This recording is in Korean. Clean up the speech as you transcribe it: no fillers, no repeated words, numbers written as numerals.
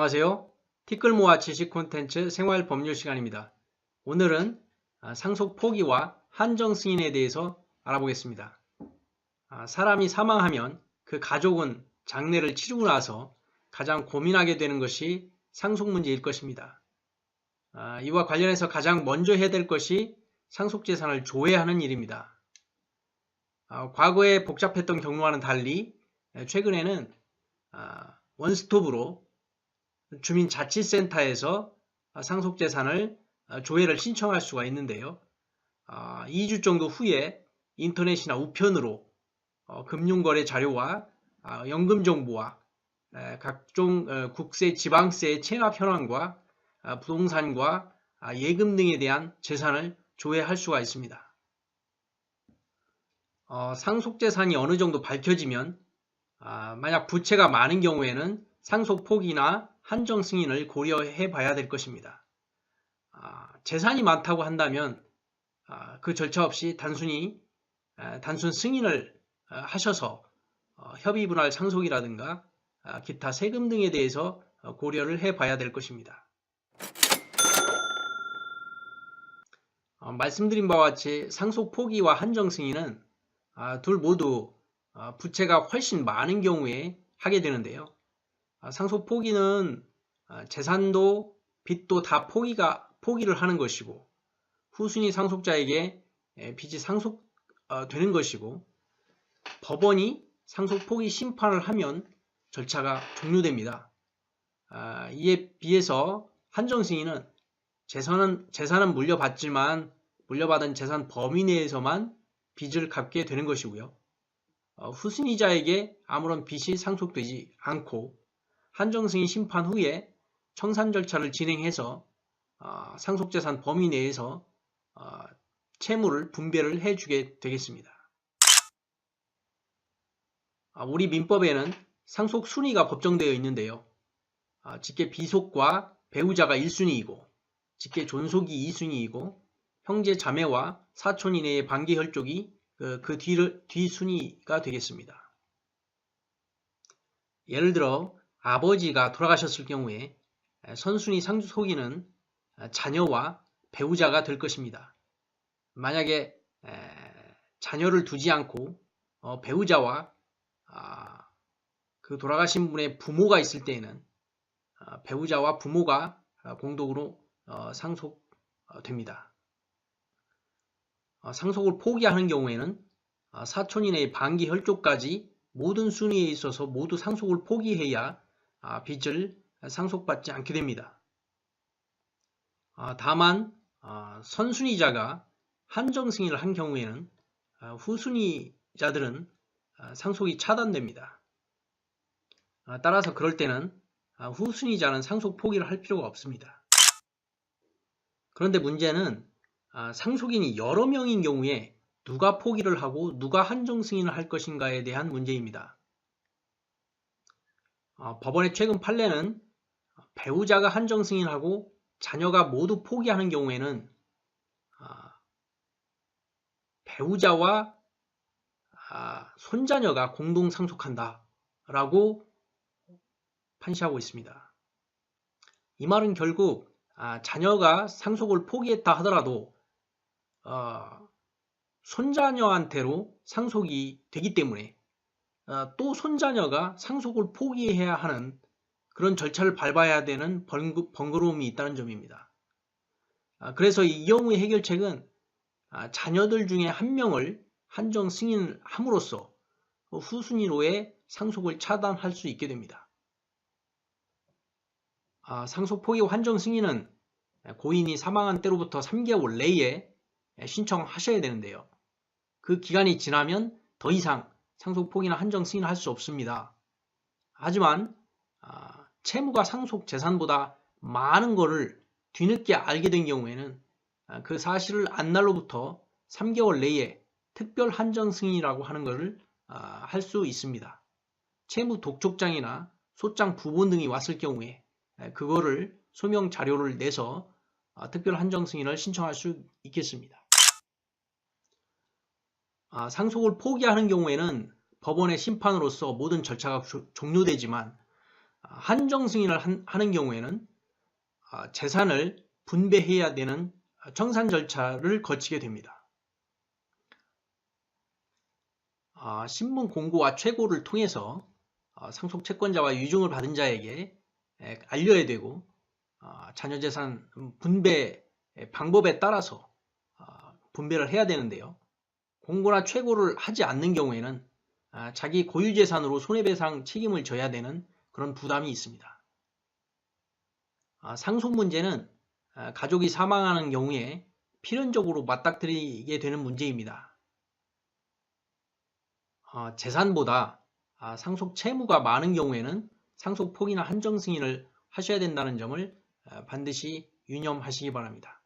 안녕하세요. 티끌 모아 지식 콘텐츠 생활 법률 시간입니다. 오늘은 상속 포기와 한정 승인에 대해서 알아보겠습니다. 사람이 사망하면 그 가족은 장례를 치르고 나서 가장 고민하게 되는 것이 상속 문제일 것입니다. 이와 관련해서 가장 먼저 해야 될 것이 상속재산을 조회하는 일입니다. 과거에 복잡했던 경우와는 달리 최근에는 원스톱으로 주민자치센터에서 상속재산을 조회를 신청할 수가 있는데요. 2주 정도 후에 인터넷이나 우편으로 금융거래 자료와 연금 정보와 각종 국세, 지방세 체납 현황과 부동산과 예금 등에 대한 재산을 조회할 수가 있습니다. 상속재산이 어느 정도 밝혀지면 만약 부채가 많은 경우에는 상속 포기나 한정 승인을 고려해 봐야 될 것입니다. 재산이 많다고 한다면 그 절차 없이 단순 승인을 하셔서 협의 분할 상속이라든가 기타 세금 등에 대해서 고려를 해 봐야 될 것입니다. 말씀드린 바와 같이 상속 포기와 한정 승인은 둘 모두 부채가 훨씬 많은 경우에 하게 되는데요. 상속 포기는 재산도 빚도 다 포기를 하는 것이고 후순위 상속자에게 빚이 상속되는 것이고 법원이 상속 포기 심판을 하면 절차가 종료됩니다. 이에 비해서 한정 승인은 재산은 물려받지만 물려받은 재산 범위 내에서만 빚을 갚게 되는 것이고요. 후순위자에게 아무런 빚이 상속되지 않고 한정 승인 심판 후에 청산 절차를 진행해서 상속재산 범위 내에서 채무를 분배를 해주게 되겠습니다. 우리 민법에는 상속 순위가 법정되어 있는데요. 직계 비속과 배우자가 1순위이고 직계 존속이 2순위이고 형제 자매와 사촌 이내의 반계 혈족이 그 뒤순위가 되겠습니다. 예를 들어 아버지가 돌아가셨을 경우에 선순위 상속인은 자녀와 배우자가 될 것입니다. 만약에 자녀를 두지 않고 배우자와 그 돌아가신 분의 부모가 있을 때에는 배우자와 부모가 공동으로 상속됩니다. 상속을 포기하는 경우에는 사촌 이내의 반기 혈족까지 모든 순위에 있어서 모두 상속을 포기해야 빚을 상속받지 않게 됩니다. 다만 선순위자가 한정 승인을 한 경우에는 후순위자들은 상속이 차단됩니다. 따라서 그럴 때는 후순위자는 상속 포기를 할 필요가 없습니다. 그런데 문제는 상속인이 여러 명인 경우에 누가 포기를 하고 누가 한정 승인을 할 것인가에 대한 문제입니다. 법원의 최근 판례는 배우자가 한정 승인하고 자녀가 모두 포기하는 경우에는 배우자와 손자녀가 공동 상속한다 라고 판시하고 있습니다. 이 말은 결국 자녀가 상속을 포기했다 하더라도 손자녀한테로 상속이 되기 때문에 또 손자녀가 상속을 포기해야 하는 그런 절차를 밟아야 되는 번거로움이 있다는 점입니다. 그래서 이 경우의 해결책은 자녀들 중에 한 명을 한정 승인함으로써 후순위로의 상속을 차단할 수 있게 됩니다. 상속 포기와 한정 승인은 고인이 사망한 때로부터 3개월 내에 신청하셔야 되는데요. 그 기간이 지나면 더 이상 상속 포기나 한정 승인을 할 수 없습니다. 하지만 채무가 상속 재산보다 많은 것을 뒤늦게 알게 된 경우에는 그 사실을 안 날로부터 3개월 내에 특별 한정 승인이라고 하는 것을 할 수 있습니다. 채무 독촉장이나 소장 부본 등이 왔을 경우에 그거를 소명 자료를 내서 특별 한정 승인을 신청할 수 있겠습니다. 상속을 포기하는 경우에는 법원의 심판으로서 모든 절차가 종료되지만 한정 승인을 하는 경우에는 재산을 분배해야 되는 정산 절차를 거치게 됩니다. 신문 공고와 최고를 통해서 상속 채권자와 유증을 받은 자에게 알려야 되고 자녀재산 분배 방법에 따라서 분배를 해야 되는데요. 공고나 최고를 하지 않는 경우에는 자기 고유재산으로 손해배상 책임을 져야 되는 그런 부담이 있습니다. 상속 문제는 가족이 사망하는 경우에 필연적으로 맞닥뜨리게 되는 문제입니다. 재산보다 상속 채무가 많은 경우에는 상속 포기나 한정 승인을 하셔야 된다는 점을 반드시 유념하시기 바랍니다.